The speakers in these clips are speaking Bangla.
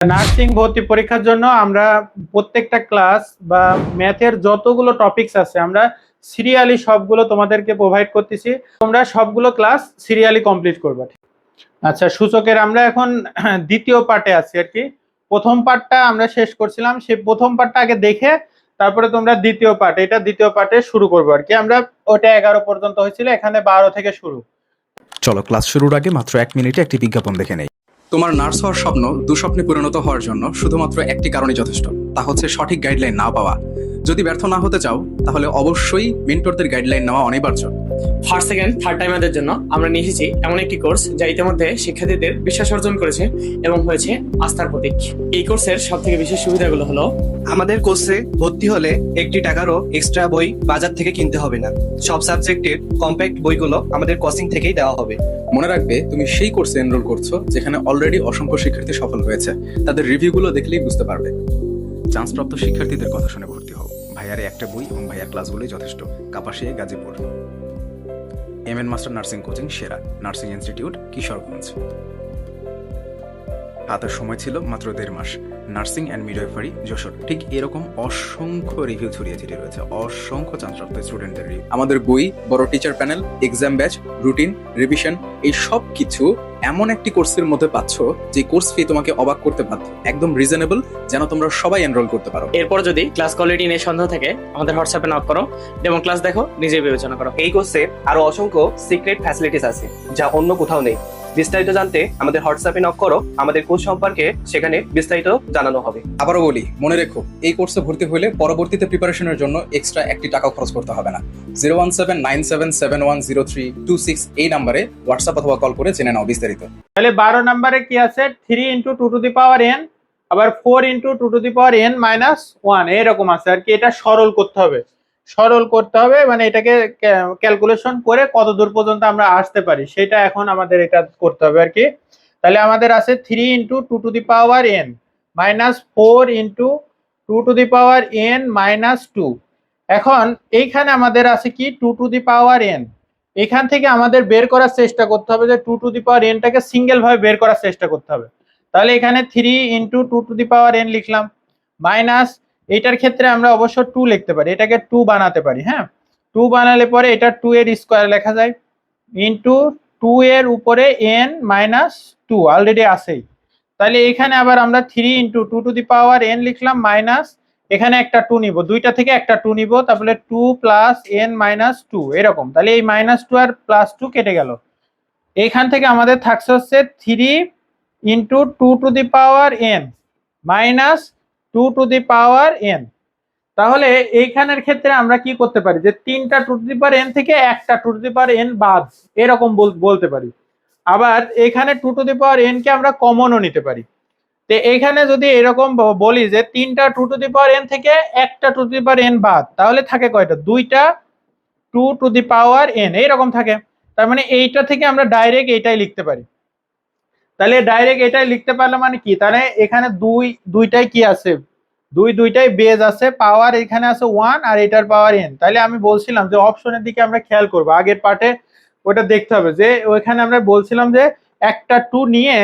নার্সিং ভর্তি পরীক্ষার জন্য আমরা প্রত্যেকটা ক্লাস বা ম্যাথের যতগুলো টপিকস আছে আমরা সিরিয়ালি সবগুলো তোমাদেরকে প্রোভাইড করতেছি। তোমরা সবগুলো ক্লাস সিরিয়ালি কমপ্লিট করবে। আচ্ছা, সূচকের আমরা এখন দ্বিতীয় পার্টে আছি আর কি। প্রথম পার্টটা আমরা শেষ করছিলাম, সেই প্রথম পার্টটা আগে দেখে তারপরে তোমরা দ্বিতীয় পার্টে শুরু করবো আর কি। আমরা ওটা 11 পর্যন্ত হয়েছিল, এখানে 12 থেকে শুরু। চলো ক্লাস শুরুর আগে মাত্র 1 মিনিটে একটি বিজ্ঞাপন দেখে নেই। তোমার নার্স হওয়ার স্বপ্ন দুঃস্বপ্নে পরিণত হওয়ার জন্য শুধুমাত্র একটি কারণই যথেষ্ট, তা হচ্ছে সঠিক গাইডলাইন না পাওয়া। যদি ব্যর্থ না হতে চাও তাহলে অবশ্যই মেন্টরদের গাইডলাইন নেওয়া অনিবার্য। ফার্স্ট সেকেন্ড থার্ড টাইমারদের জন্য আমরা নিয়ে এসেছি এমন একটি কোর্স যা ইতিমধ্যে শিক্ষার্থীদের বিশ্বাস অর্জন করেছে এবং হয়েছে আস্থার প্রতীক। এই কোর্সের সব থেকে বিশেষ সুবিধাগুলো হলো, আমাদের কোর্সে ভর্তি হলে একটি টাকারও এক্সট্রা বই বাজার থেকে কিনতে হবে না। সব সাবজেক্টের কম্প্যাক্ট বইগুলো আমাদের কোচিং থেকেই দেওয়া হবে। মনে রাখবে, তুমি সেই কোর্সে এনরোল করছো যেখানে অলরেডি অসংখ্য শিক্ষার্থী সফল হয়েছে। তাদের রিভিউগুলো দেখলেই বুঝতে পারবে। চান্সপ্রাপ্ত শিক্ষার্থীদের কথা শুনে ভর্তি হও। ভাইয়ারে একটা বই এবং ভাইয়ার ক্লাসগুলোই যথেষ্ট। Kapasia, Gazipur. MN master nursing coaching সেরা। Nursing institute, Kishoreganj. হাতে সময় ছিল মাত্র 1.5 মাস। Nursing and midwifery, Jessore. ঠিক এরকম অসংখ্য রিভিউ ছড়িয়ে ছিটিয়ে রয়েছে, অসংখ্য চান্সপ্রাপ্ত স্টুডেন্টদের রিভিউ। আমাদের বই, বড় teacher panel, exam batch, routine, revision, এই সব কিছু এমন একটি কোর্সের মধ্যে পাচ্ছ যে কোর্স ফি তোমাকে অবাক করতে বাধ্য। একদম রিজনেবল, যেন তোমরা সবাই এনরোল করতে পারো। এরপর যদি ক্লাস কোয়ালিটি নিয়ে সন্দেহ থাকে আমাদের হোয়াটসঅ্যাপে নক করো, ডেমো ক্লাস দেখো, নিজে বিবেচনা করো। এই কোর্সে আরো অসংখ্য সিক্রেট ফ্যাসিলিটিস আছে যা অন্য কোথাও নেই। বিস্তারিত জানতে আমাদের হোয়াটসঅ্যাপে নক করো, আমাদের কোর্স সম্পর্কে সেখানে বিস্তারিত জানানো হবে। আবারও বলি, মনে রেখো, এই কোর্সে ভর্তি হলে পরবর্তীতে প্রিপারেশনের জন্য এক্সট্রা একটি টাকাও খরচ করতে হবে না। 01797710326 এই নাম্বারে হোয়াটসঅ্যাপ অথবা কল করে জেনে নাও বিস্তারিত। তাহলে 12 নম্বরে কি আছে, 3 × 2⁴n, আবার 4 × 2⁻n-1 এরকম আছে আর কি। এটা সরল করতে হবে, মানে এটাকে ক্যালকুলেশন করে কত দূর পর্যন্ত আমরা আসতে পারি সেটা এখন আমাদের এটা করতে হবে আর কি। তাহলে আমাদের আছে 3 × 2⁻n - 4 × 2⁻n-2। এখন এইখানে আমাদের আছে কি 2⁻n। এখান থেকে আমাদের বের করার চেষ্টা করতে হবে যে 2⁻n-টাকে সিঙ্গেল ভাবে বের করার চেষ্টা করতে হবে। তাহলে এখানে 3 × 2⁻n লিখলাম, মাইনাস এটার ক্ষেত্রে আমরা অবশ্য 2 লিখতে পারি, এটাকে 2 বানাতে পারি। হ্যাঁ, 2 বানালে পরে এটা 2 এর স্কয়ার লেখা যায়, ইন্টু 2 এর উপরে n-2 অলরেডি আছেই। তাহলে এখানে আবার আমরা 3 × 2⁻n লিখলাম, মাইনাস এখানে একটা 2 নিব, দুইটা থেকে একটা 2 নিব, তারপরে 2 + n-2 এরকম। তাহলে এই -2 আর +2 কেটে গেল। এইখান থেকে আমাদের থাকছে হচ্ছে 3 × 2⁻n - 2⁻n। তাহলে এইখানের ক্ষেত্রে আমরা কি করতে পারি যে 3টা 2⁻n থেকে একটা 2⁻n বাদ, এরকম বলতে পারি। আবার এখানে 2⁻n কে আমরা কমনও নিতে পারি। তো এইখানে যদি এরকম বলি যে 3টা 2⁻n থেকে একটা 2⁻n বাদ, তাহলে থাকে কয়টা, 2টা 2⁻n এইরকম থাকে। তার মানে এইটা থেকে আমরা ডাইরেক্ট এইটাই লিখতে পারি। তাহলে ডাইরেক্ট এটাই লিখতে পারলাম মানে কি, তাহলে এখানে দুইটাই কি আছে, দুইটাই বেজ আছে, পাওয়ার এখানে আছে 1 আর এটার পাওয়ার n। তাহলে আমি বলছিলাম যে অপশনের দিকে আমরা খেয়াল করব, আগের পার্টে ওটা দেখতে হবে যে ওইখানে আমরা বলছিলাম যে একটা 2 নিয়ে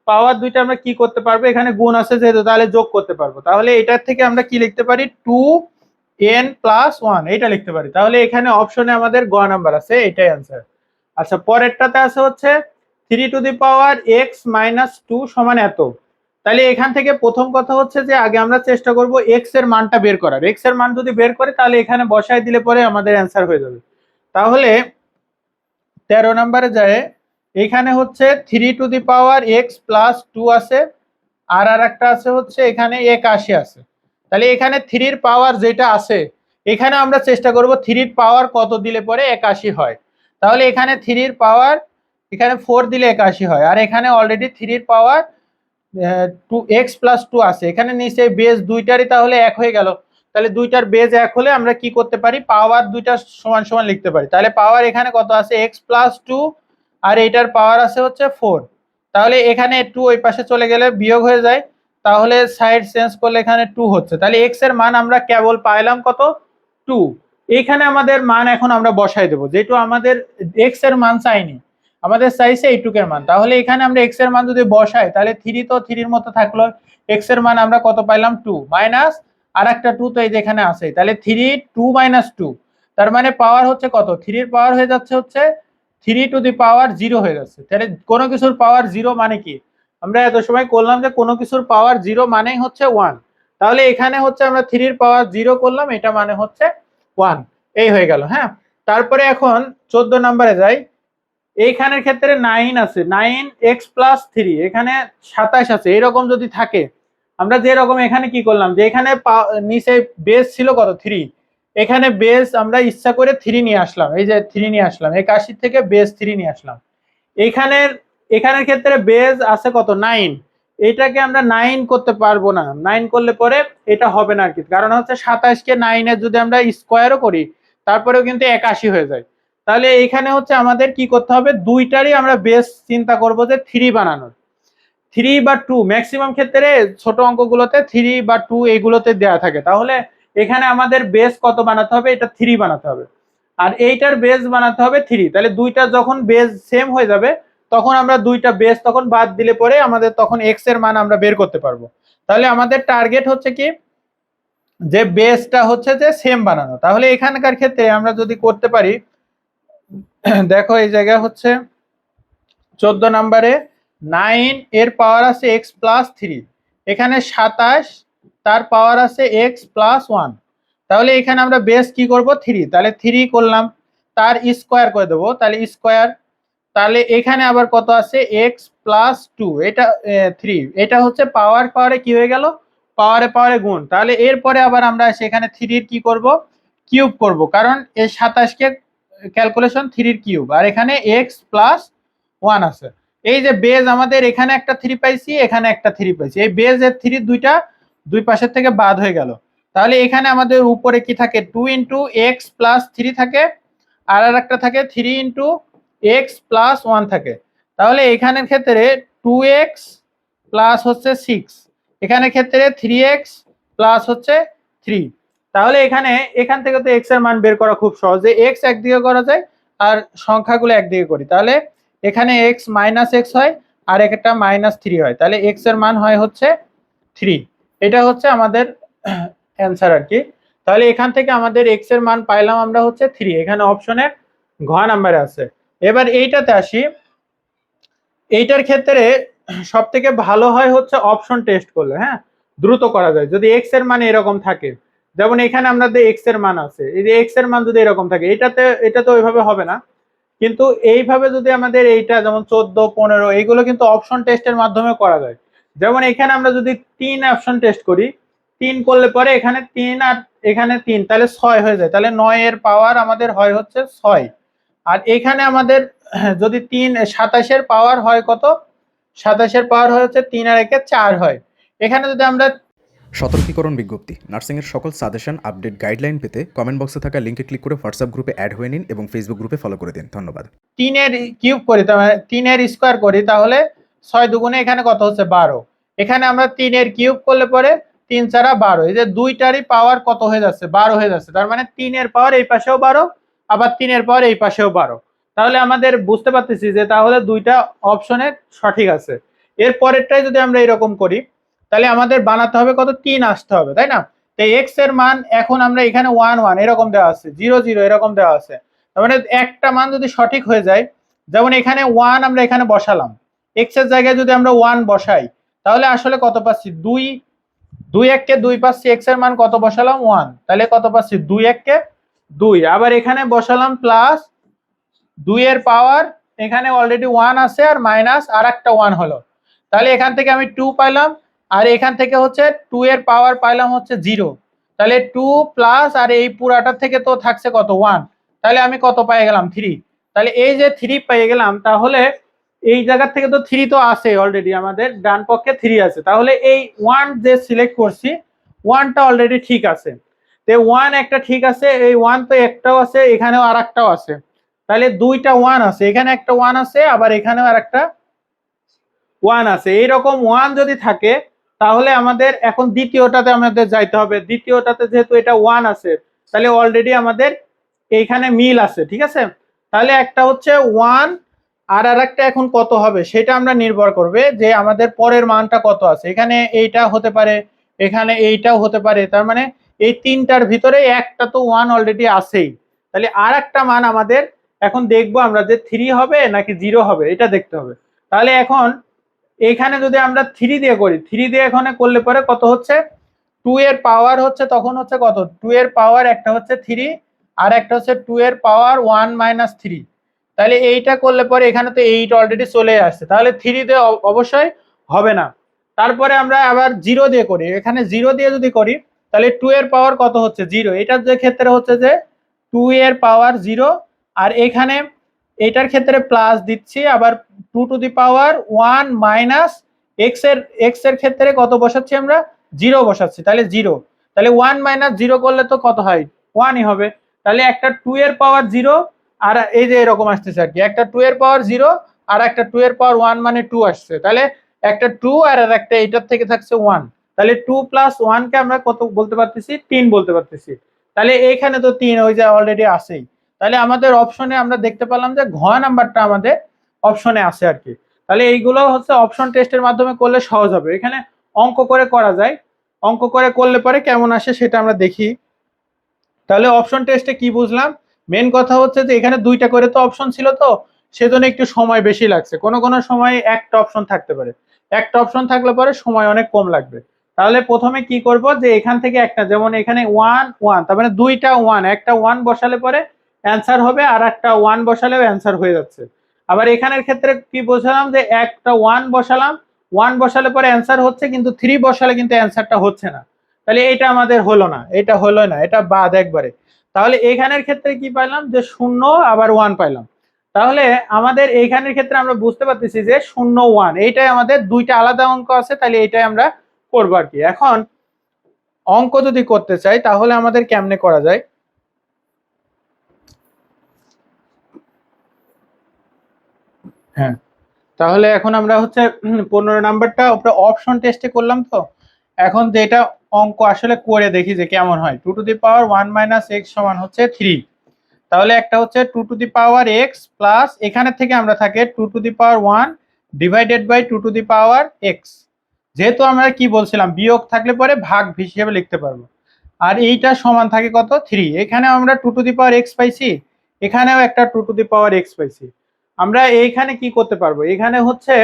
পাওয়ার দুইটা আমরা কি করতে পারবো, এখানে গুণ আছে যেহেতু তাহলে যোগ করতে পারবো। তাহলে এটার থেকে আমরা কি লিখতে পারি, 2n + 1 এটা লিখতে পারি। তাহলে এখানে অপশনে আমাদের গ নাম্বার আছে, এটাই অ্যান্সার। আচ্ছা, পরেরটাতে আছে হচ্ছে 3x - 2 = এত। তাহলে এখান থেকে প্রথম কথা হচ্ছে যে আগে আমরা চেষ্টা করব x এর মানটা বের করার। x এর মান যদি বের করে তাহলে এখানে বসায় দিলে পরে আমাদের অ্যান্সার হয়ে যাবে। তাহলে 13 নম্বরে যায়, এখানে হচ্ছে 3x + 2 আছে, আর একটা আছে হচ্ছে এখানে 81 আছে। তাহলে এখানে 3 এর পাওয়ার যেটা আছে, এখানে আমরা চেষ্টা করব 3 এর পাওয়ার কত দিলে পরে 81 হয়। তাহলে এখানে 3 এর পাওয়ার, এখানে 4 দিলে 81 হয়, আর এখানে অলরেডি 3 এর পাওয়ার 2x + 2 আছে। এখানে নিচে বেজ দুইটারই তাহলে এক হয়ে গেল। তাহলে দুইটার বেজ এক হলে আমরা কি করতে পারি, পাওয়ার দুইটা সমান সমান লিখতে পারি। তাহলে পাওয়ার এখানে কত আছে, x + 2, আর এটার পাওয়ার আছে হচ্ছে 4। তাহলে এখানে 2 ওই পাশে চলে গেলে বিয়োগ হয়ে যায়, তাহলে সাইড চেঞ্জ করলে এখানে 2 হচ্ছে। তাহলে x এর মান আমরা কেবল পাইলাম কত, 2। এইখানে আমাদের মান এখন আমরা বসাই দেবো, যেহেতু আমাদের x এর মান চাইনি, আমাদের চাইছে এইটুকের মান। তাহলে এখানে আমরা x এর মান যদি বসাই তাহলে 3 তো 3 এর মতো থাকলো, এক্স এর মান আমরা কত পাইলাম 2 মাইনাস আর একটা 2 তো এই যেখানে আছে, তাহলে 3 2 মাইনাস 2, তার মানে পাওয়ার হচ্ছে কত, 3 এর পাওয়ার হয়ে যাচ্ছে হচ্ছে 3 টু দি পাওয়ার 0 হয়ে যাচ্ছে। তাহলে কোনো কিছুর পাওয়ার 0 মানে কি, আমরা এত সময় করলাম যে কোনো কিছুর পাওয়ার 0 মানেই হচ্ছে 1, তাহলে এখানে হচ্ছে আমরা 3 এর পাওয়ার 0 করলাম, এটা মানে হচ্ছে 1, এই হয়ে গেল। হ্যাঁ, তারপরে এখন 14 নম্বরে যাই। এইখানের ক্ষেত্রে 9 আছে, 9x প্লাস 3, এখানে 27 আছে, এরকম যদি থাকে আমরা যেরকম এখানে কি করলাম যে এখানে নিচে বেস ছিল কত 3, এখানে বেস আমরা ইচ্ছা করে 3 নিয়ে আসলাম, এই যে 3 নিয়ে আসলাম, 81 থেকে বেস 3 নিয়ে আসলাম। এখানের ক্ষেত্রে বেস আছে কত 9, এইটাকে আমরা 9 করতে পারবো না, 9 করলে পরে এটা হবে না আর কি, কারণ হচ্ছে 27 কে 9 এর যদি আমরা স্কোয়ারও করি তারপরেও কিন্তু 81 হয়ে যায়। তাহলে এখানে হচ্ছে আমাদের কি করতে হবে, দুইটারই আমরা বেস চিন্তা করব যে 3 বানানোর, 3 বা 2 ম্যাক্সিমাম ক্ষেত্রে ছোট অঙ্কগুলোতে 3 বা 2 এইগুলোতে দেওয়া থাকে, তাহলে এখানে আমাদের বেস কত বানাতে হবে, এটা 3 বানাতে হবে, আর এইটার বেস বানাতে হবে 3, তাহলে দুইটা যখন বেস সেম হয়ে যাবে তখন আমরা দুইটা বেস তখন বাদ দিলে পরে আমাদের তখন এক্স এর মান আমরা বের করতে পারবো। তাহলে আমাদের টার্গেট হচ্ছে কি যে বেসটা হচ্ছে যে সেম বানানো। তাহলে এখানকার ক্ষেত্রে আমরা যদি করতে পারি, দেখো এই জায়গায় হচ্ছে 14 নম্বরে 9 এর পাওয়ার আছে x প্লাস 3, এখানে 27 তার পাওয়ার আছে x প্লাস 1, তাহলে এখানে আমরা বেস কি করব 3, তাহলে 3 করলাম, তার স্কোয়ার করে দেবো, তাহলে স্কোয়ার, তাহলে এখানে আবার কত আছে x প্লাস 2, এটা 3, এটা হচ্ছে পাওয়ার পাওয়ারে কি হয়ে গেল, পাওয়ারে পাওয়ারে গুণ, তাহলে এরপরে আবার আমরা সেখানে 3 এর কি করব কিউব করব, কারণ এই 27 কে ক্যালকুলেশন 3 এর কিউব, আর এখানে x প্লাস 1 আছে। এই যে বেজ আমাদের এখানে একটা 3 পাইছি, এখানে একটা 3 পাইছি, এই বেজ এর 3 দুইটা দুই পাশের থেকে বাদ হয়ে গেল, তাহলে এখানে আমাদের উপরে কি থাকে 2 ইন্টু এক্স প্লাস 3 থাকে, আর একটা থাকে 3 ইন্টু এক্স প্লাস 1 থাকে, তাহলে এখানের ক্ষেত্রে 2x প্লাস হচ্ছে 6, এখানের ক্ষেত্রে 3x প্লাস হচ্ছে 3, তাহলে এখান থেকে তো x এর মান বের করা খুব সহজ, যে x একদিকে করা যায় আর সংখ্যাগুলো একদিকে করি, তাহলে এখানে x মাইনাস এক্স হয় আর একটা মাইনাস 3 হয়, তাহলে x এর মান হয় হচ্ছে 3, এটা হচ্ছে আমাদের অ্যান্সার আর কি। তাহলে এখান থেকে আমাদের x এর মান পাইলাম আমরা হচ্ছে 3, এখানে অপশনের ঘ নাম্বারে আছে। এবার এইটাতে আসি, এইটার ক্ষেত্রে সব থেকে ভালো হয় হচ্ছে অপশন টেস্ট করলে, হ্যাঁ দ্রুত করা যায়, যদি x এর মান এরকম থাকে, যেমন এখানে আমাদের x এর মান আছে, এই যে x এর মান যদি এরকম থাকে, এটা তো ওইভাবে হবে না, কিন্তু এইভাবে যদি আমাদের এইটা যেমন 14 15 এইগুলো কিন্তু অপশন টেস্টের মাধ্যমে করা যায়। যেমন এখানে আমরা যদি 3 অপশন টেস্ট করি, 3 করলে পরে এখানে 3 আর এখানে 3, তাহলে 6 হয়ে যায়, তাহলে 9 এর পাওয়ার আমাদের হয় হচ্ছে 6, আর এখানে আমাদের যদি 27 এর পাওয়ার হয় কত, 27 এর পাওয়ার হয় হচ্ছে 3 আর 1 4 হয়, এখানে যদি আমরা সতর্কীকরণ বিজ্ঞপ্তি, নার্সিংয়ের সকল সাজেশন, আপডেট, গাইডলাইন পেতে কমেন্ট বক্সে থাকা লিঙ্কে ক্লিক করে হোয়াটসঅ্যাপ গ্রুপে অ্যাড হয়ে নিন এবং ফেসবুক গ্রুপে ফলো করে দিন। ধন্যবাদ। 3 এর কিউব করি, তার মানে 3 এর স্কোয়ার করি, তাহলে 6 দুগুণে এখানে কত হচ্ছে 12, এখানে আমরা 3 এর কিউব করলে পরে 3 4 12, এই যে দুইটারই পাওয়ার কত হয়ে যাচ্ছে 12 হয়ে যাচ্ছে, তার মানে 3 এর পাওয়ার এই পাশেও 12 আবার 3 এর পাওয়ার এই পাশেও 12, তাহলে আমাদের বুঝতে পারতেছি যে তাহলে দুইটা অপশনে সঠিক আছে। এর পরেরটাই যদি আমরা এরকম করি তাহলে আমাদের বানাতে হবে কত 3 আসতে হবে, তাই না, তো x এর মান এখন আমরা এখানে 1 1 এরকম দেওয়া আছে, 0 0 এরকম দেওয়া আছে, তার মানে একটা মান যদি সঠিক হয়ে যায়, যেমন এখানে 1 আমরা এখানে বসালাম, x এর জায়গায় যদি আমরা 1 বসাই তাহলে আসলে কত পাচ্ছি 2, 2 1 কে 2 পাচ্ছি, x এর মান কত বসালাম 1, তাহলে কত পাচ্ছি 2 1 কে 2, আবার এখানে বসালাম প্লাস 2 এর পাওয়ার, এখানে অলরেডি 1 আছে আর মাইনাস আর একটা 1 হলো, তাহলে এখান থেকে আমি 2 পাইলাম, আর এখান থেকে হচ্ছে 2 এর পাওয়ার পাইলাম হচ্ছে 0, তাহলে 2 প্লাস আর এই পুরাটার থেকে তো থাকছে কত 1, তাহলে আমি কত পেয়ে গেলাম 3, তাহলে এই যে 3 পেয়ে গেলাম, তাহলে এই জায়গা থেকে তো 3 তো আছে অলরেডি, আমাদের ডান পক্ষে 3 আছে, তাহলে এই 1 যে সিলেক্ট করছি 1টা অলরেডি ঠিক আছে, তো 1 একটা ঠিক আছে, এই 1 তো একটাও আছে, এখানেও আরেকটাও আছে, তাহলে দুইটা 1 আছে, এখানে একটা 1 আছে আবার এখানেও আরেকটা 1 আছে, এইরকম 1 যদি থাকে তাহলে আমাদের এখন দ্বিতীয়টাতে আমাদের যাইতে হবে, দ্বিতীয়টাতে যেহেতু এটা 1 আছে তাহলে অলরেডি আমাদের এইখানে মিল আছে, ঠিক আছে, তাহলে একটা হচ্ছে 1 আর একটা এখন কত হবে সেটা আমরা নির্ভর করবে যে আমাদের পরের মানটা কত আছে। এখানে এইটা হতে পারে, এখানে এইটাও হতে পারে, তার মানে এই তিনটার ভিতরে একটা তো 1 অলরেডি আছেই। তাহলে আর একটা মান আমাদের এখন দেখবো আমরা যে 3 হবে নাকি 0 হবে, এটা দেখতে হবে। তাহলে এখন এখানে যদি আমরা 3 দিয়ে করি, 3 দিয়ে এখানে করলে পরে কত হচ্ছে, 2 এর পাওয়ার হচ্ছে তখন হচ্ছে কত, 2 এর পাওয়ার একটা হচ্ছে 3 আর একটা হচ্ছে 2 এর পাওয়ার 1 মাইনাস 3। তাহলে এইটা করলে পরে এখানে তো 8 অলরেডি চলে আসছে, তাহলে 3 দিয়ে অবশ্যই হবে না। তারপরে আমরা আবার 0 দিয়ে করি, এখানে 0 দিয়ে যদি করি তাহলে 2 এর পাওয়ার কত হচ্ছে 0, এটার যে ক্ষেত্রে হচ্ছে যে 2 এর পাওয়ার 0, আর এখানে এটার ক্ষেত্রে প্লাস দিচ্ছি, আবার 2 to the power 1 minus x এর ক্ষেত্রে কত বসাচ্ছি আমরা, 0 বসাচ্ছি, তাহলে 0। তাহলে 1 মাইনাস 0 করলে তো কত হয়, 1ই হবে। তাহলে একটা 2 এর পাওয়ার 0 আর এই যে এরকম আসতেছে আর কি, একটা 2 এর পাওয়ার 0 আর একটা 2 এর পাওয়ার 1 মানে 2 আসছে, তাহলে একটা 2 আর একটা এটার থেকে থাকছে 1, তাহলে 2 প্লাস 1 কে আমরা কত বলতে পারতেছি, 3 বলতে পারতেছি। তাহলে এইখানে তো 3 ওই যে অলরেডি আছেই। তাহলে আমাদের অপশনে আমরা দেখতে পেলাম যে ঘ নাম্বারটা আমাদের অপশনে আছে আর কি। তাহলে এইগুলো হচ্ছে অপশন টেস্টের মাধ্যমে করলে সহজ হবে। এখানে অঙ্ক করে করা যায়, অঙ্ক করে করলে পরে কেমন আসে সেটা আমরা দেখি। তাহলে অপশন টেস্টে কি বুঝলাম, মেন কথা হচ্ছে যে এখানে দুইটা করে তো অপশন ছিল, তো সেজন্য একটু সময় বেশি লাগছে। কোনো কোনো সময় একটা অপশন থাকতে পারে, একটা অপশন থাকলে পরে সময় অনেক কম লাগবে। তাহলে প্রথমে কি করব যে এখান থেকে একটা, যেমন এখানে 1 1, তার মানে দুইটা 1, একটা 1 বসালে পরে অ্যান্সার হবে আর একটা 1 বসালেও অ্যান্সার হয়ে যাচ্ছে। আবার এখানের ক্ষেত্রে কি বসালাম যে একটা 1 বসালাম, 1 বসালে পরে অ্যান্সার হচ্ছে, কিন্তু 3 বসালে কিন্তু অ্যান্সারটা হচ্ছে না। তাহলে এটা আমাদের হলো না, এটা হলো না, এটা বাদ একবারে। তাহলে এখানের ক্ষেত্রে কি পাইলাম যে 0 আবার 1 পাইলাম। তাহলে আমাদের এইখানের ক্ষেত্রে আমরা বুঝতে পারতেছি যে 0 1 এইটাই আমাদের দুইটা আলাদা অঙ্ক আছে, তাহলে এইটাই আমরা করবো আর কি। এখন অঙ্ক যদি করতে চাই তাহলে আমাদের কেমনে করা যায়, হ্যাঁ তাহলে এখন আমরা হচ্ছে 15 নাম্বারটা অপশন টেস্টে করলাম। তো এখন যেটা অঙ্ক আসলে করে দেখি যে কেমন হয়। 2 to the power 1 minus x সমান হচ্ছে 3। তাহলে একটা হচ্ছে 2 to the power x plus, এখানে থেকে আমরা থাকে 2 to the power 1 divided by 2 to the power x. যেহেতু আমরা কি বলছিলাম বিয়োগ থাকলে পরে ভাগ হিসেবে লিখতে পারবো। আর এইটা সমান থাকে কত, 3। এখানে আমরা 2 টু দি পাওয়ার এক্স পাইছি, এখানেও একটা 2 টু দি পাওয়ার এক্স পাইছি। আমরা এইখানে কি করতে পারবো, এখানে হচ্ছে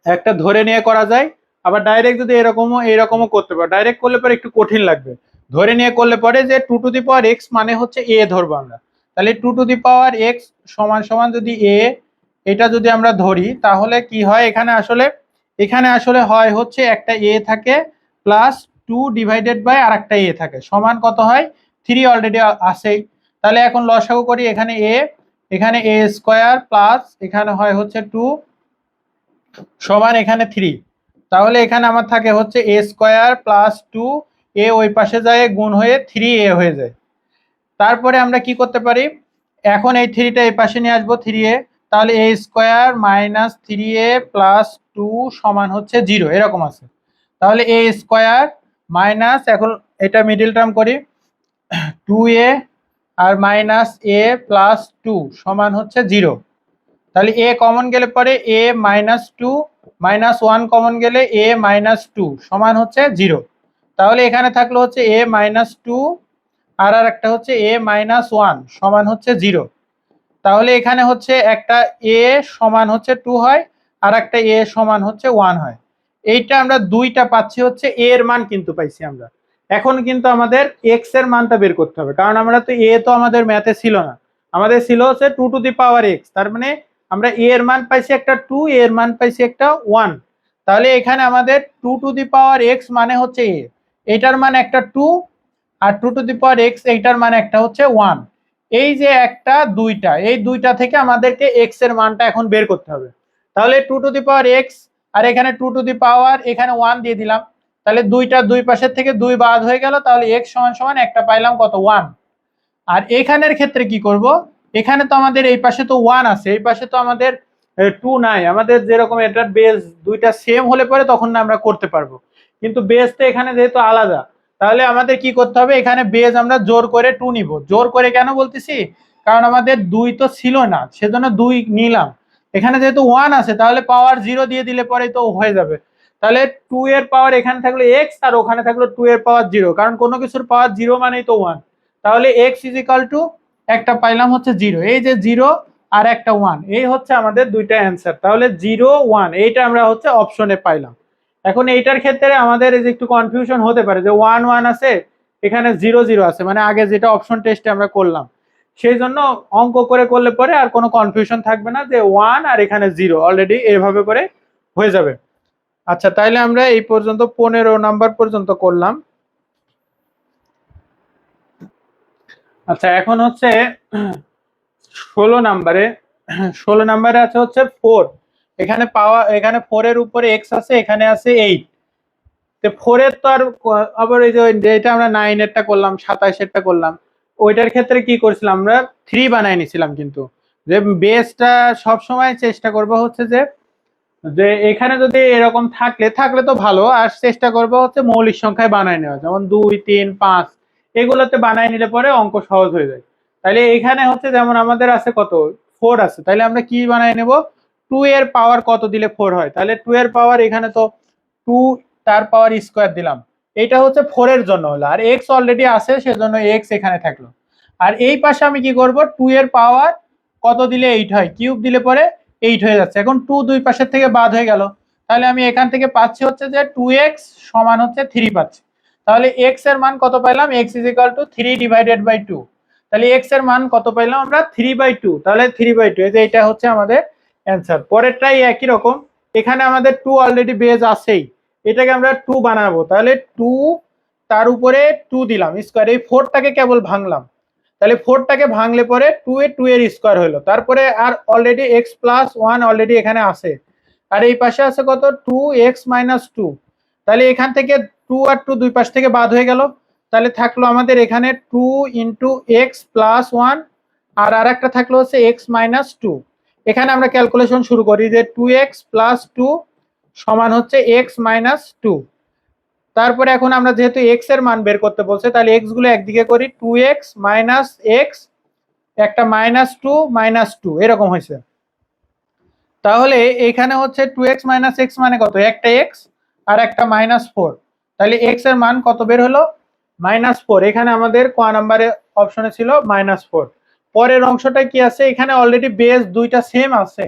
একটা ধরে নিয়ে করা যায়, আবার ডাইরেক্ট যদি এরকমও করতে পারো। ডাইরেক্ট করলে পরে একটু কঠিন লাগবে, ধরে নিয়ে করলে পরে যে 2 টু দি পাওয়ার এক্স মানে হচ্ছে এ ধরবো আমরা। তাহলে 2 টু দি পাওয়ার এক্স সমান সমান যদি এ, এটা যদি আমরা ধরি তাহলে কি হয়, এখানে আসলে হয় হচ্ছে একটা এ থাকে প্লাস 2 ডিভাইডেড বাই আর একটা এ থাকে, সমান কত হয় 3 অলরেডি আছেই। তাহলে এখন লসাগু করি, এখানে এ স্কোয়ার প্লাস এখানে হয় হচ্ছে 2 সমান এখানে 3। তাহলে এখানে আমার থাকে হচ্ছে এ স্কোয়ার প্লাস 2, এ ওই পাশে যায় গুণ হয়ে 3a হয়ে যায়। তারপরে আমরা কি করতে পারি, এখন এই 3টা এই পাশে নিয়ে আসবো 3a, তাহলে এ স্কোয়ার মাইনাস 3a প্লাস 2 সমান হচ্ছে 0 এরকম আছে। তাহলে এ স্কোয়ার মাইনাস, এখন এটা মিডিল টার্ম করি, 2a আর মাইনাস এ প্লাস 2 সমান হচ্ছে 0। তাহলে এ কমন গেলে পরে এ মাইনাস 2 মাইনাস 1 কমন গেলে এ মাইনাস 2 সমান হচ্ছে 0। তাহলে এখানে থাকলো হচ্ছে এ মাইনাস 2 আর একটা হচ্ছে এ মাইনাস 1 সমান হচ্ছে 0। তাহলে এখানে হচ্ছে একটা এ সমান হচ্ছে 2 হয় আর একটা এ সমান হচ্ছে 1 হয়। এইটা আমরা দুইটা পাচ্ছি হচ্ছে এ এর মান কিন্তু পাইছি আমরা। এখন কিন্তু আমাদের এক্স এর মানটা বের করতে হবে, কারণ আমরা তো এ তো আমাদের ম্যাথে ছিল না, আমাদের ছিল হচ্ছে 2 টু দি পাওয়ার এক্স। তার মানে আমরা এ এর মান পাইছি একটা 2, এ এর মান পাইছি একটা 1। তাহলে এখানে আমাদের 2 টু দি পাওয়ার এক্স মানে হচ্ছে এ, এটার মান একটা 2, আর 2 টু দি পাওয়ার এক্স এইটার মান একটা হচ্ছে 1। এই যে একটা দুইটা, এই দুইটা থেকে আমাদেরকে এক্স এর মানটা এখন বের করতে হবে। তাহলে 2 টু দি পাওয়ার এক্স আর এখানে 2 টু দি পাওয়ার এখানে 1 দিয়ে দিলাম, তাহলে দুইটা দুই পাশের থেকে 2 বাদ হয়ে গেল, তাহলে এক্স সমান সমান একটা পাইলাম কত 1। আর এখানের ক্ষেত্রে কি করব, এখানে তো আমাদের এই পাশে তো 1 আছে, এই পাশে তো আমাদের 2 নাই। আমাদের যেরকম এটার বেস দুইটা সেম হলে পরে তখন না আমরা করতে পারবো, কিন্তু বেস তো এখানে যেহেতু আলাদা, তাহলে আমাদের কি করতে হবে, এখানে বেস আমরা জোর করে 2 নিব। জোর করে কেন বলতেছি, কারণ আমাদের 2 তো ছিল না, সেজন্য 2 নিলাম। এখানে যেহেতু 1 আছে তাহলে পাওয়ার 0 দিয়ে দিলে পরে তো হয়ে যাবে। তাহলে 2 এর পাওয়ার এখানে থাকলো x আর ওখানে থাকলো 2 এর পাওয়ার 0, কারণ কোনো কিছুর পাওয়ার 0 মানেই তো 1। তাহলে x একটা পাইলাম হচ্ছে 0, এই যে 0 আর একটা 1, এই হচ্ছে আমাদের দুইটা অ্যান্সার। তাহলে 0 1 এইটা আমরা হচ্ছে অপশনে পাইলাম। এখন এইটার ক্ষেত্রে আমাদের এই যে একটু কনফিউশন হতে পারে যে 1 1 আছে, এখানে 0 0 আছে, মানে আগে যেটা অপশন টেস্টে আমরা করলাম, সেই জন্য অঙ্ক করে করলে পরে আর কোনো কনফিউশন থাকবে না যে 1 আর এখানে 0 অলরেডি এভাবে করে হয়ে যাবে। আচ্ছা, তাইলে আমরা এই পর্যন্ত 15 নাম্বার পর্যন্ত করলাম। আচ্ছা, এখন হচ্ছে 16 নাম্বারে আছে হচ্ছে 4। এখানে 4 এর উপরে x আছে, এখানে আছে 8। তো 4 এর তো আর আবার এই যে যেটা আমরা 9 এরটা করলাম, 27 এরটা করলাম, ওইটার ক্ষেত্রে কি করছিলাম আমরা 3 বানাই নিছিলাম। কিন্তু যে বেসটা সব সময় চেষ্টা করব হচ্ছে যে যে এখানে যদি এরকম থাকলে তো ভালো, আর চেষ্টা করব হচ্ছে মৌলিক সংখ্যায় বানাই নেওয়া, যেমন 2 3 5 এগুলোতে বানাই নিলে পরে অঙ্ক সহজ হয়ে যায়। তাহলে এখানে হচ্ছে যেমন আমাদের আছে কত 4 আছে, তাহলে আমরা কি বানাই নেব 2 এর পাওয়ার কত দিলে 4 হয়, তাহলে 2 এর পাওয়ার এখানে তো 2 তার পাওয়ার স্কয়ার দিলাম, এটা হচ্ছে 4 এর জন্য হলো, আর x অলরেডি আছে সেজন্য x এখানে থাকলো। আর এই পাশে আমি কি করব 2 এর পাওয়ার কত দিলে 8 হয়, কিউব দিলে পরে 8 হয়ে যাচ্ছে। এখন 2 দুই পাশের থেকে বাদ হয়ে গেল, তাহলে আমি এখান থেকে পাচ্ছি হচ্ছে যে 2x সমান হচ্ছে 3 পাচ্ছি। তাহলে x এর মান কত পাইলাম, x = 3 ডিভাইডেড বাই 2। তাহলে x এর মান কত পাইলাম আমরা 3/2, তাহলে 3/2 এই যে এটা হচ্ছে আমাদের অ্যান্সার। পরেরটাই একই রকম, এখানে আমাদের 2 অলরেডি বেজ আছেই, এটাকে আমরা 2 বানাবো, তাহলে 2 তার উপরে 2 দিলাম স্কয়ার, এই 4টাকে কেবল ভাঙলাম, তাহলে 4টাকে ভাঙলে পরে 2 এর স্কয়ার হলো, তারপরে আর অলরেডি x + 1 অলরেডি এখানে আছে, আর এই পাশে আছে কত 2x - 2, তাহলে এখান থেকে 2 আর 2 দুই পাশ থেকে বাদ হয়ে গেল, তাহলে থাকলো আমাদের এখানে 2 × x + 1 আর আরেকটা থাকলো হচ্ছে x - 2। এখানে আমরা ক্যালকুলেশন শুরু করি যে 2x + 2 সমান হচ্ছে x - 2। তারপরে এখন আমরা যেহেতু x এর মান বের করতে বলছে, তাহলে x গুলো একদিকে করি, 2x - x একটা -2 -2 এরকম হয়েছে। তাহলে এখানে হচ্ছে 2x - x মানে কত, একটা x আর একটা -4, তাহলে x এর মান কত বের হলো -4। এখানে আমাদের ক নাম্বারে অপশনে ছিল -4। পরের অংশটা কি আছে, এখানে অলরেডি বেস দুইটা সেম আছে,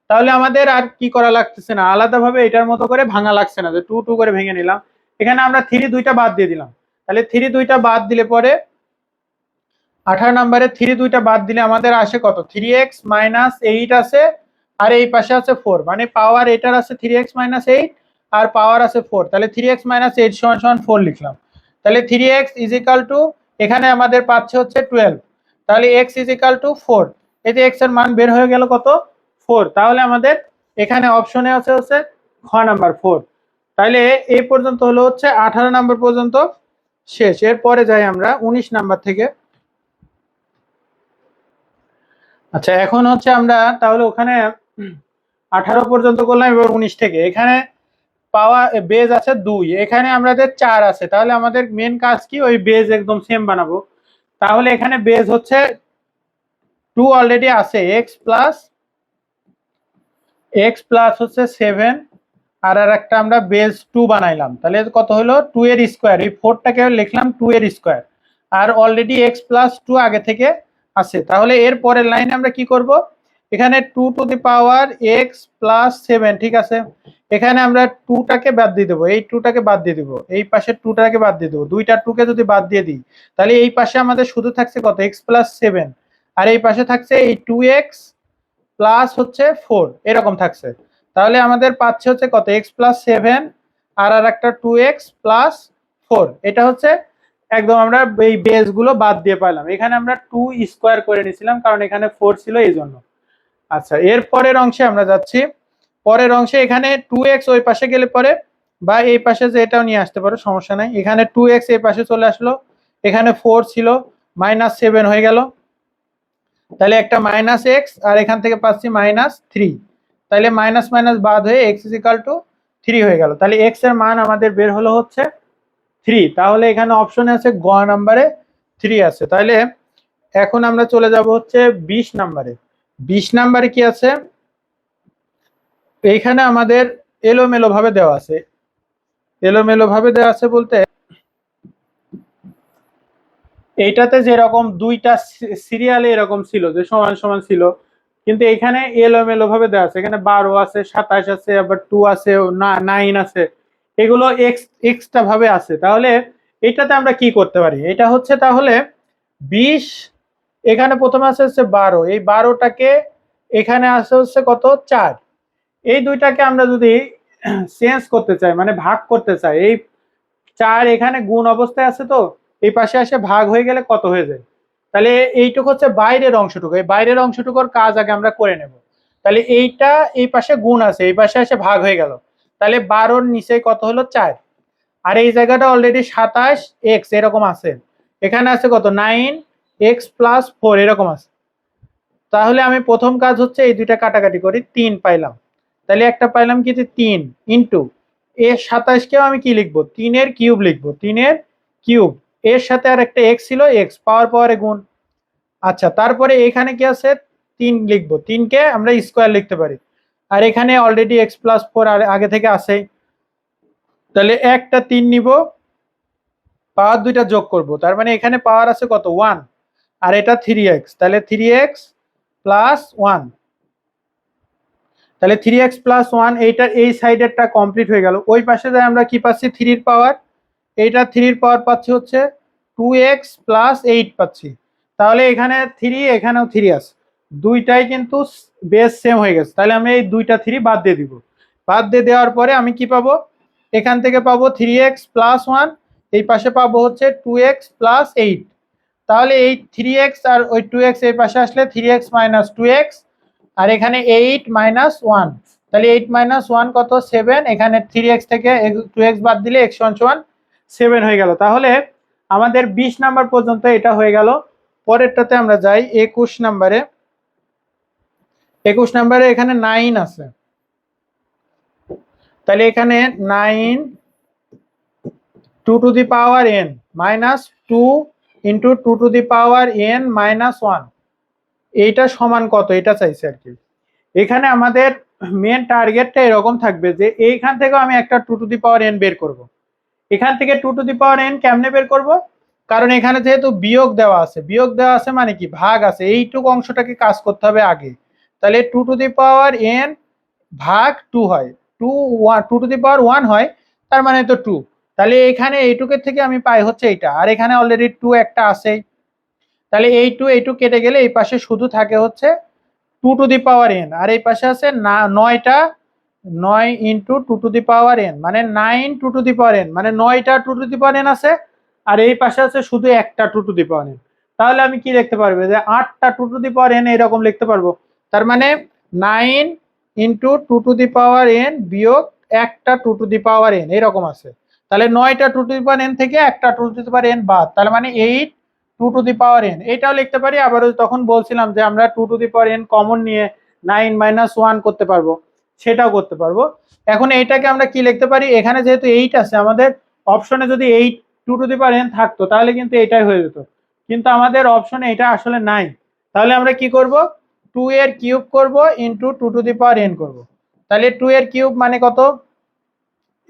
তাহলে আমাদের আর কি করা লাগতেছে না, আলাদাভাবে এটার মতো করে ভাঙা লাগছে না যে 2 2 করে ভেঙে নিলাম। এখানে আমরা 3 দুইটা বাদ দিয়ে দিলাম, তাহলে 3 দুইটা বাদ দিলে পরে 18 নম্বরে 3 দুইটা বাদ দিলে আমাদের আসে কত 3x - 8 আছে, আর এই পাশে আছে 4, মানে পাওয়ার এটার আছে 3x - 8 আর পাওয়ার আছে 4, তাহলে 3x - 8 = 4 লিখলাম। তাহলে 3x এখানে আমাদের পাচ্ছে হচ্ছে 12, তাহলে x = 4, এই যে x এর মান বের হয়ে গেল কত 4। তাহলে আমাদের এখানে অপশনে আছে হচ্ছে খ নাম্বার 4। তাহলে এই পর্যন্ত হলো হচ্ছে 18 নাম্বার পর্যন্ত শেষ। এরপরে যাই আমরা 19 নাম্বার থেকে। আচ্ছা, এখন হচ্ছে আমরা তাহলে ওখানে 18 পর্যন্ত করলাম, এবার 19 থেকে এখানে পাওয়ার বেজ আছে 2, এখানে আমাদের 4 আছে, তাহলে আমাদের মেন কাজ কি ওই বেজ একদম সেম বানাবো। তাহলে এখানে বেজ হচ্ছে 2 অলরেডি আছে, x প্লাস হচ্ছে 7 আর একটা আমরা বেজ 2 বানাইলাম, তাহলে কত হলো 2 এর স্কয়ার, এই 4টাকে লিখলাম 2 এর স্কয়ার, আর অলরেডি x + 2 আগে থেকে আছে। তাহলে এর পরের লাইনে আমরা কি করব, এখানে 2 টু দি পাওয়ার x + 7, ঠিক আছে, এখানে আমরা 2টাকে বাদ দিয়ে দেবো, এই 2টাকে বাদ দিয়ে দেবো, এই পাশে 2টাকে বাদ দিয়ে দেবো, দুইটা 2কে যদি বাদ দিয়ে দিই তাহলে এই পাশে আমাদের শুধু থাকছে কত x + 7, আর এই পাশে থাকছে এই 2x প্লাস হচ্ছে 4 এরকম থাকছে। তাহলে আমাদের পাচ্ছে হচ্ছে কত x + 7 আর একটা 2x + 4, এটা হচ্ছে একদম আমরা এই বেস গুলো বাদ দিয়ে পাইলাম। এখানে আমরা 2 স্কয়ার করে নিয়েছিলাম কারণ এখানে 4 ছিল এই জন্য। আচ্ছা, এর পরের অংশে আমরা যাচ্ছি। পরের অংশে এখানে 2x ওই পাশে গেলে পরে বা এই পাশে যে এটাও নিয়ে আসতে পারো, সমস্যা নাই। এখানে 2x এই পাশে চলে আসলো, এখানে 4 ছিল, -7 হয়ে গেল, তাহলে একটা -x আর এখান থেকে পাচ্ছি -3, তাহলে মাইনাস মাইনাস বাদ হয়ে x = 3 হয়ে গেল। তাহলে x এর মান আমাদের বের হলো হচ্ছে 3। তাহলে এখানে অপশনে আছে গ নাম্বারে 3 আছে। তাহলে এখন আমরা চলে যাব হচ্ছে 20 নাম্বারে। 20 নাম্বারে কি আছে, এইখানে আমাদের এলোমেলো ভাবে দেওয়া আছে, এলোমেলো ভাবে দেওয়া আছে বলতে এইটাতে যেরকম দুইটা সিরিয়ালে এরকম ছিল যে সমান সমান ছিল, কিন্তু এখানে এলোমেলো ভাবে দেওয়া আছে। এখানে 12 আছে, 27 আছে, আবার 2 আছে, 9 আছে, এগুলো এক্সট্রা ভাবে আছে। তাহলে এটাতে আমরা কি করতে পারি? এটা হচ্ছে তাহলে 20, এখানে প্রথমে আছে হচ্ছে 12, এই 12টাকে এখানে আছে হচ্ছে কত 4, এই দুইটাকে আমরা যদি চেঞ্জ করতে চাই মানে ভাগ করতে চাই, এই 4 এখানে গুণ অবস্থায় আছে, তো এই পাশে এসে ভাগ হয়ে গেলে কত হয়ে যায়? তাহলে এইটুকু হচ্ছে বাইরের অংশটুকু, এই বাইরের অংশটুকুর কাজ আগে আমরা করে নেব। তাহলে এইটা এই পাশে গুণ আছে, এই পাশে এসে ভাগ হয়ে গেল, তাহলে 12-র নিচে কত হলো 4, আর এই জায়গাটা অলরেডি 27x এরকম আছে, এখানে আছে কত 9x + 4 এরকম আছে। তাহলে আমি প্রথম কাজ হচ্ছে এই দুইটা কাটাকাটি করি, 3 পাইলাম। তাহলে একটা পাইলাম কি, 3 ইন্টু এর 27কেও আমি কি লিখবো, 3-এর কিউব লিখবো, 3-এর কিউব, এর সাথে আর একটা x ছিল, x পাওয়ারে গুণ। আচ্ছা, তারপরে এখানে কি আছে 3 লিখবো, 3কে আমরা স্কোয়ার লিখতে পারি, আর এখানে অলরেডি x + 4 আগে থেকে আছে, তাহলে একটা 3 নিব, পাওয়ার দুইটা যোগ করব, তার মানে এখানে পাওয়ার আছে কত 1, আর এটা 3x, তাহলে 3x + 1, তাহলে 3x + 1, এইটার এই সাইডেরটা কমপ্লিট হয়ে গেল। ওই পাশে যাই আমরা কি পাচ্ছি 3-র পাওয়ার, এইটা 3-র পাওয়ার পাচ্ছি হচ্ছে 2x + 8 পাচ্ছি। তাহলে এখানে 3, এখানেও 3 আছে, দুইটাই কিন্তু বেস সেম হয়ে গেছে। তাহলে আমি এই দুইটা 3 বাদ দিয়ে দিব, বাদ দিয়ে দেওয়ার পরে আমি কি পাবো, এখান থেকে পাবো 3x + 1, এই পাশে পাবো হচ্ছে 2x + 8। তাহলে এই 3x আর ওই 2x এই পাশে আসলে 3x - 2x, আর এখানে 8 - 1, তাহলে 8 - 1 কত 7, এখানে 3x থেকে 2x বাদ দিলে x = 7 হয়ে গেল। তাহলে আমাদের 20 নাম্বার পর্যন্ত এটা হয়ে গেল। পরেরটাতে আমরা যাই 21 নাম্বারে। 21 নাম্বারে এখানে 9 আছে, তাহলে এখানে 9 2 to the power n -2 into 2 to the power n - 1, এইটা সমান কত, এটা চাইছে আর কি। এখানে আমাদের মেন টার্গেটটা এরকম থাকবে যে এইখান থেকেও আমি একটা 2 টু দি পাওয়ার n বের করব। এখান থেকে 2 টু দি পাওয়ার n কেমনে বের করব, কারণ এখানে যেহেতু বিয়োগ দেওয়া আছে, বিয়োগ দেওয়া আছে মানে কি ভাগ আছে, এইটুকু অংশটাকে কাজ করতে হবে আগে। তাহলে 2 টু দি পাওয়ার n ভাগ 2 হয়, 2 টু দি পাওয়ার 1 হয়, তার মানে তো 2। তাহলে এখানে এইটুকের থেকে আমি পাই হচ্ছে এইটা, আর এখানে অলরেডি 2 একটা আছেই, তাহলে এই 2 এইটু কেটে গেলে এই পাশে শুধু থাকে হচ্ছে 2 টু দি পাওয়ার n, আর এই পাশে আছে 9টা, 9 into 2 to the power n মানে 9 2 টু দি পাওয়ার n, মানে 9টা 2 টু দি পাওয়ার n আছে, আর এই পাশে আছে শুধু একটা 2 টু দি পাওয়ার n। তাহলে আমি কি লিখতে পারবো, যে 8টা 2 টু দি পাওয়ার n এরকম লিখতে পারবো। তার মানে 9 into 2 to the power n বিয়োগ একটা 2 টু দি পাওয়ার n এরকম আছে। তাহলে 9টা 2 টু দি পাওয়ার n থেকে একটা 2 টু দি পাওয়ার n বাদ, তার মানে 8 2 টু দি পাওয়ার n, এটাও লিখতে পারি। আবারও তখন বলছিলাম যে আমরা 2 to the power n common নিয়ে 9 - 1 করতে পারবো, সেটাও করতে পারবো। এখন এইটাকে আমরা কি লিখতে পারি, এখানে যেহেতু 8 আছে, আমাদের অপশনে যদি 8 2 টু দি পাওয়ার n থাকতো তাহলে কিন্তু এটাই হয়ে যেত, কিন্তু আমাদের অপশনে এটা আসলে নাই। তাহলে আমরা কি করব, 2 এর কিউব করব into 2 to the power n করব। তাহলে 2 এর কিউব মানে কত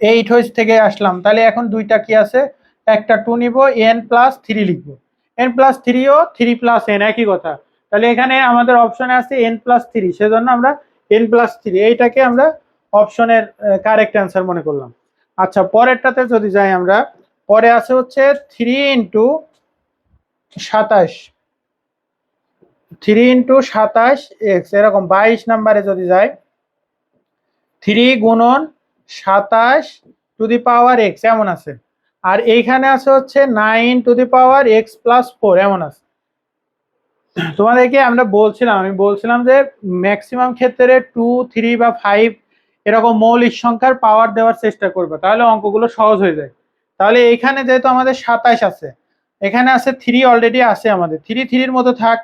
8 হইস থেকে আসলাম, তাহলে এখন দুইটা কি আছে, একটা 2 নিব, n + 3 লিখবো, n + 3 ও 3 + n একই কথা। তাহলে এখানে আমাদের অপশনে আছে n + 3, সেজন্য আমরা n + 3 এইটাকে আমরা অপশনের কারেক্ট অ্যান্সার মনে করলাম। আচ্ছা, পরেরটাতে যদি যাই আমরা, পরে আছে হচ্ছে 3 ইন্টু 27, 3 ইন্টু 27x, এরকম 22 নাম্বারে যদি যাই 3 গুণন 27 টু দি পাওয়ার x এমন আছে, আর এইখানে আছে হচ্ছে 9 টু দি পাওয়ার x + 4 এমন আছে। তোমাদেরকে আমি বলছিলাম যে ম্যাক্সিমাম ক্ষেত্রে 2 3 বা 5 এরকম মৌলিক সংখ্যার পাওয়ার দেওয়ার চেষ্টা করবে, তাহলে অঙ্কগুলো সহজ হয়ে যায়। তাহলে এইখানে যেহেতু আমাদের 27 আছে, এখানে আছে 3 অলরেডি আছে, আমাদের 3 3-র মতো থাক,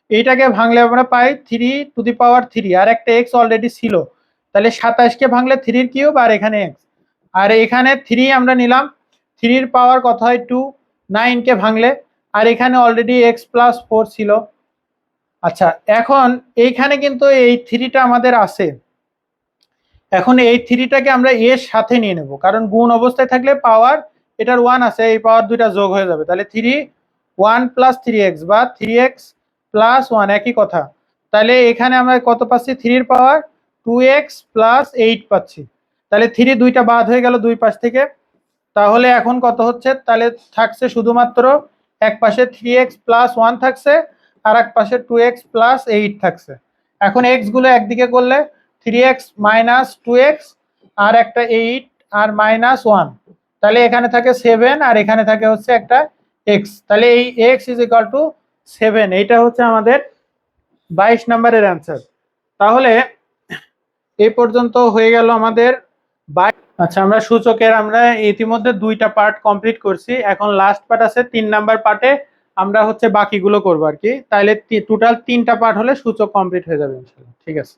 এইটাকে ভাঙলে আমরা পাই 3 টু দি পাওয়ার 3, আর একটা x অলরেডি ছিল, তাহলে 27কে ভাঙলে 3-র কিউব, আর এখানে x, আর এখানে 3 আমরা নিলাম, 3-র পাওয়ার কত হয় 2, 9কে ভাঙলে, আর এখানে অলরেডি x + 4 ছিল। আচ্ছা, এখন এইখানে কিন্তু এই 3টা আমাদের আছে, এখন এই থ্রিটাকে আমরা এর সাথে নিয়ে নেব, কারণ গুণ অবস্থায় থাকলে পাওয়ার এটার 1 আছে, এই পাওয়ার দুইটা যোগ হয়ে যাবে, তাহলে 1 প্লাস 3x বা 3x প্লাস 1 একই কথা। তাহলে এখানে আমরা কত পাচ্ছি, 3 এর পাওয়ার 2x প্লাস 8 পাচ্ছি। তাহলে 3 দুইটা বাদ হয়ে গেল দুই পাশ থেকে, তাহলে এখন কত হচ্ছে, তাহলে থাকছে শুধুমাত্র এক পাশে 3x প্লাস 1 থাকছে আর এক পাশে 2x প্লাস 8 থাকছে। এখন x গুলো একদিকে করলে 3x মাইনাস 2x আর একটা 8 আর মাইনাস 1, তাহলে এখানে থাকে 7 আর এখানে থাকে হচ্ছে একটা x, তাহলে এই x ইজ ইকুয়াল টু 7। এইটা হচ্ছে আমাদের 22 নম্বরের অ্যান্সার। তাহলে এই পর্যন্ত হয়ে গেল আমাদের। আচ্ছা, আমরা সূচকের আমরা ইতিমধ্যে দুইটা পার্ট কমপ্লিট করছি, এখন লাস্ট পার্ট আছে 3 নাম্বার পার্টে আমরা হচ্ছে বাকিগুলো করবো আর কি। তাহলে টোটাল 3টা পার্ট হলে সূচক কমপ্লিট হয়ে যাবে ইনশাআল্লাহ। ঠিক আছে।